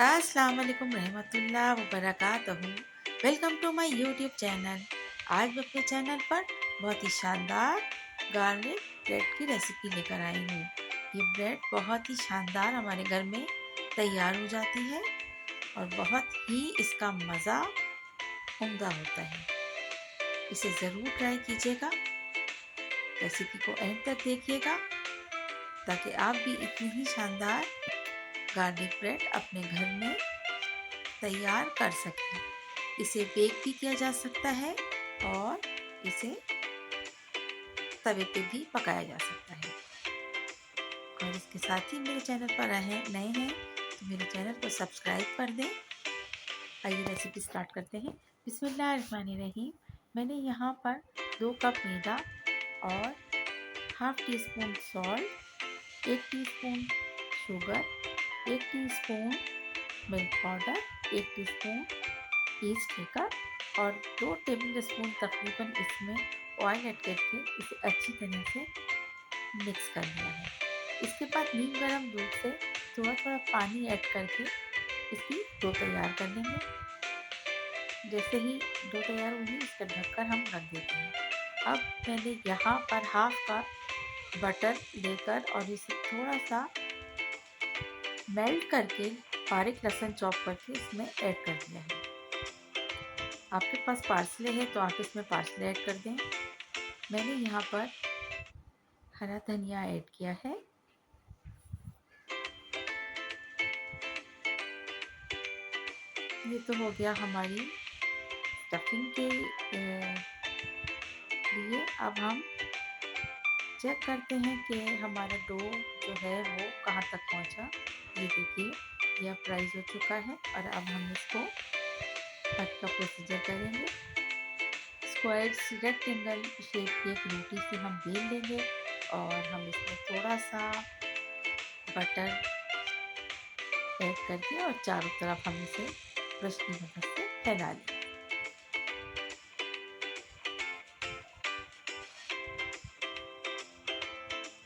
अस्सलाम वालेकुम रहमतुल्लाह व बरकातहू। Welcome to my YouTube channel. आज मैं अपने चैनल पर बहुत ही शानदार गार्लिक ब्रेड की रेसिपी लेकर आई हूँ। ये ब्रेड बहुत ही शानदार हमारे घर में तैयार हो जाती है और बहुत ही इसका मज़ा उम्दा होता है। इसे ज़रूर ट्राई कीजिएगा। रेसिपी को एंड तक देखिएगा ताकि आप भी इतनी ही शानदार गार्लिक ब्रेड अपने घर में तैयार कर सकें। इसे बेक भी किया जा सकता है और इसे तवे पे भी पकाया जा सकता है। और इसके साथ ही मेरे चैनल पर नए हैं तो मेरे चैनल को सब्सक्राइब कर दें। आइए रेसिपी स्टार्ट करते हैं। बिस्मिल्लाहिर्रहमानिर्रहीम। मैंने यहाँ पर 2 कप मैदा और half tea spoon salt, 1 teaspoon sugar, 1 teaspoon milk powder, 1 teaspoon east लेकर और 2 टेबल स्पून तकरीबन इसमें ऑयल ऐड करके इसे अच्छी तरह से मिक्स कर लिया है। इसके बाद नीम गर्म दूध से थोड़ा थोड़ा पानी ऐड करके इसकी डो तैयार कर लेंगे। जैसे ही डो तैयार होगी इसका ढककर हम रख देते हैं। अब मैंने यहाँ पर हाफ कप बटर लेकर और इसे थोड़ा सा मेल्ट करके बारीक लहसुन चॉप करके इसमें ऐड कर दिया है। आपके पास पार्सले है तो आप इसमें पार्सले ऐड कर दें। मैंने यहाँ पर हरा धनिया ऐड किया है। ये तो हो गया हमारी स्टफिंग के लिए। अब हम चेक करते हैं कि हमारा डो जो है वो कहाँ तक पहुँचा। ये देखिए ये अब राइस हो चुका है और अब हम इसको कट का प्रोसीजर करेंगे। स्क्वायर रेक्टेंगल शेप की एक रोटी से हम बेल लेंगे और हम इसमें थोड़ा सा बटर ऐड करके और चारों तरफ हम इसे ब्रश की मदद से फैला लेंगे।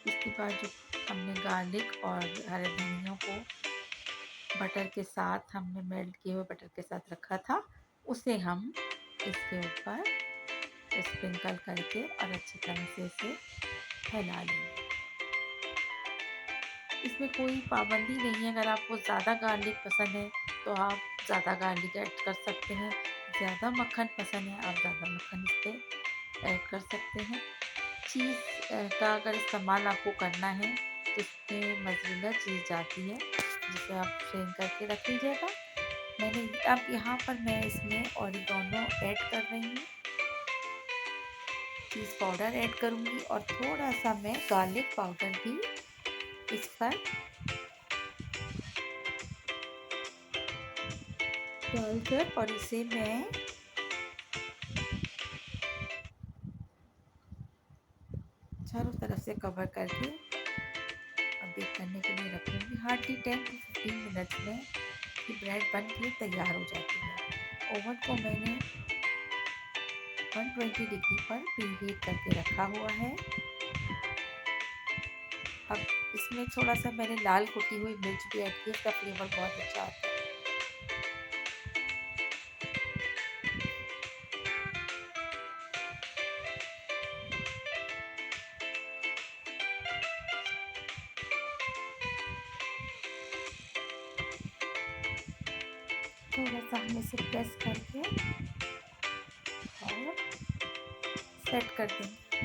इसके बाद जो हमने गार्लिक और हरे धनिया को बटर के साथ हमने मेल्ट किए हुए बटर के साथ रखा था उसे हम इसके ऊपर स्प्रिंकल करके और अच्छी तरह से इसे फैला लेंगे। इसमें कोई पाबंदी नहीं है। अगर आपको ज़्यादा गार्लिक पसंद है तो आप ज़्यादा गार्लिक ऐड कर सकते हैं। ज़्यादा मक्खन पसंद है आप ज़्यादा मक्खन इस पर ऐड कर सकते हैं। चीज़ का अगर इस्तेमाल आपको करना है तो इसमें मोज़रेला चीज़ आती है जिसे आप शेक करके रख लीजिएगा। मैंने अब यहाँ पर मैं इसमें ऑरिगेनो ऐड कर रही हूँ, चीज़ पाउडर ऐड करूँगी और थोड़ा सा मैं गार्लिक पाउडर भी इस पर डालकर और इसे मैं चारों तरफ से कवर करके अब बेक करने के लिए रखूँगी। हार्डली 10 to 15 मिनट्स में ये ब्रेड बन के तैयार हो जाती है। ओवन को मैंने 120 डिग्री पर प्रीहीट करके रखा हुआ है। अब इसमें थोड़ा सा मैंने लाल कुटी हुई मिर्च भी ऐड की, इसका फ्लेवर बहुत अच्छा आता है। थोड़ा सा हम इसे प्रेस करके और सेट कर देंगे।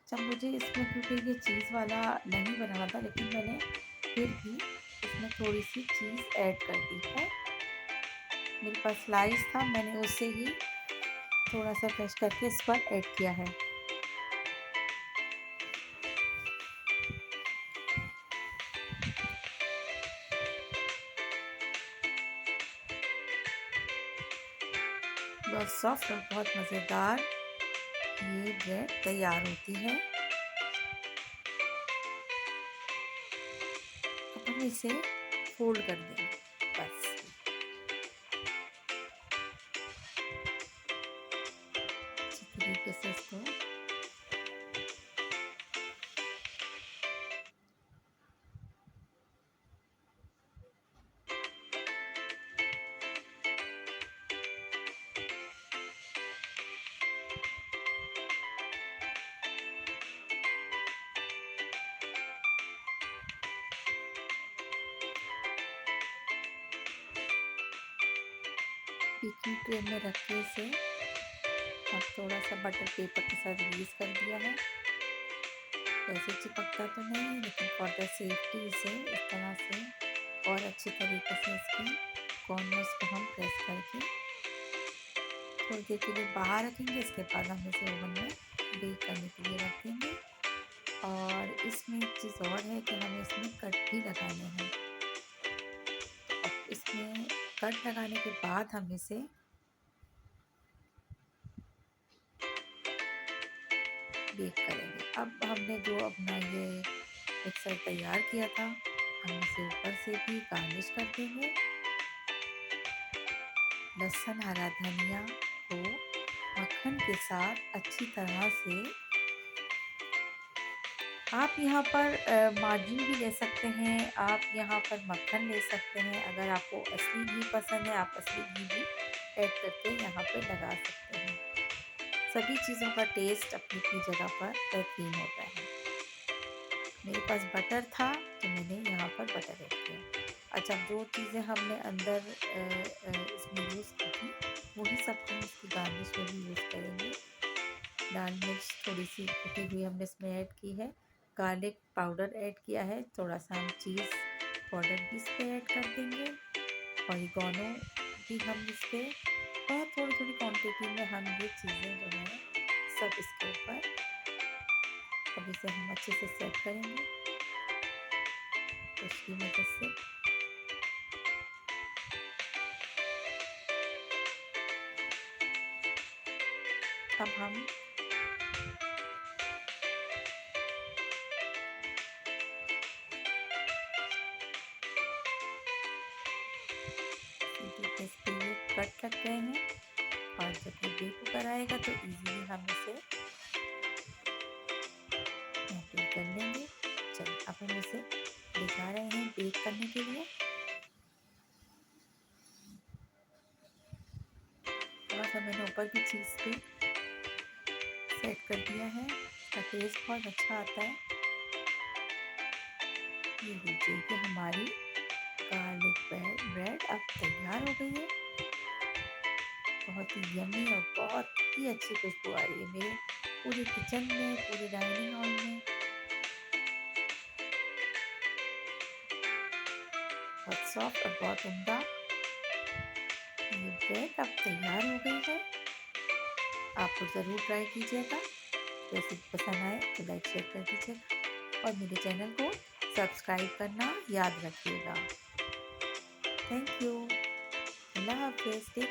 जब मुझे इसमें क्योंकि ये चीज़ वाला नहीं बनाना था लेकिन मैंने फिर भी इसमें थोड़ी सी चीज़ ऐड कर दी है। मेरे पास स्लाइस था मैंने उससे ही थोड़ा सा क्रश करके इस पर ऐड किया है। बहुत सॉफ्ट और बहुत मज़ेदार ये ब्रेड तैयार होती है। अब हम इसे फोल्ड कर देंगे बस। अच्छी तरीके से इसको बेकिंग ट्रे में रख के इसे अब थोड़ा सा बटर पेपर के साथ ग्रीस कर दिया है। वैसे चिपकता तो नहीं है, लेकिन फॉर द सेफ्टी इसे इस तरह से और अच्छी तरीके से इसके कॉर्नर्स को हम प्रेस करके थोड़ी देर के लिए बाहर रखेंगे। इसके बाद हम इसे ओवन में बेक करने के लिए रख देंगे। और इसमें एक चीज़ और है कि हमें इसमें कट भी लगाने हैं। अब इसमें कट लगाने के बाद हम इसे बेक करेंगे। अब हमने जो अपना ये मिक्सर तैयार किया था, हम इसे ऊपर से भी गार्निश कर देंगे। लहसुन, हरा धनिया को मक्खन के साथ अच्छी तरह से, आप यहाँ पर मार्जिन भी ले सकते हैं, आप यहाँ पर मक्खन ले सकते हैं। अगर आपको असली घी पसंद है, आप असली घी भी ऐड करके यहाँ पे लगा सकते हैं। सभी चीज़ों का टेस्ट अपनी अपनी जगह पर बेहतरीन होता है। मेरे पास बटर था तो मैंने यहाँ पर बटर ऐड किया। अच्छा, जो चीज़ें हमने अंदर इसमें यूज़ की थी वही सब हम इसकी गार्निश में भी यूज़ करेंगे। लाल मिर्च थोड़ी सी कुटी हुई हमने इसमें ऐड की है, गार्लिक पाउडर ऐड किया है, थोड़ा सा हम चीज़ पाउडर भी इस पर ऐड कर देंगे। ऑरिगेनो भी हम इस पर बहुत थोड़ी थोड़ी क्वांटिटी में हम ये चीज़ें जो है सब इसके ऊपर, अब इसे हम अच्छे से सेट करेंगे उसकी मदद से। अब हम इस पे ये कट लग गए हैं और जब ये बेक होकर आएगा तो इजीली हम इसे बेक कर लेंगे। चलिए अब हम इसे ले जा रहे हैं बेक करने के लिए। थोड़ा सा मैंने ऊपर की चीज़ पे सेट कर दिया है, इसका टेस्ट बहुत अच्छा आता है। ये लीजिए कि हमारी गार्लिक ब्रेड अब तैयार हो गई है। बहुत ही यम्मी और बहुत ही अच्छी खुशबू आ रही है मेरे पूरे किचन में, पूरे डाइनिंग हॉल में। बहुत सॉफ्ट और बहुत उम्दा ये ब्रेड अब तैयार हो गई है। आप लोग ज़रूर ट्राई कीजिएगा। रेसिपी पसंद आए तो लाइक शेयर कर दीजिएगा और मेरे चैनल को सब्सक्राइब करना याद रखिएगा। Thank you. अल्लाह हाफिज़।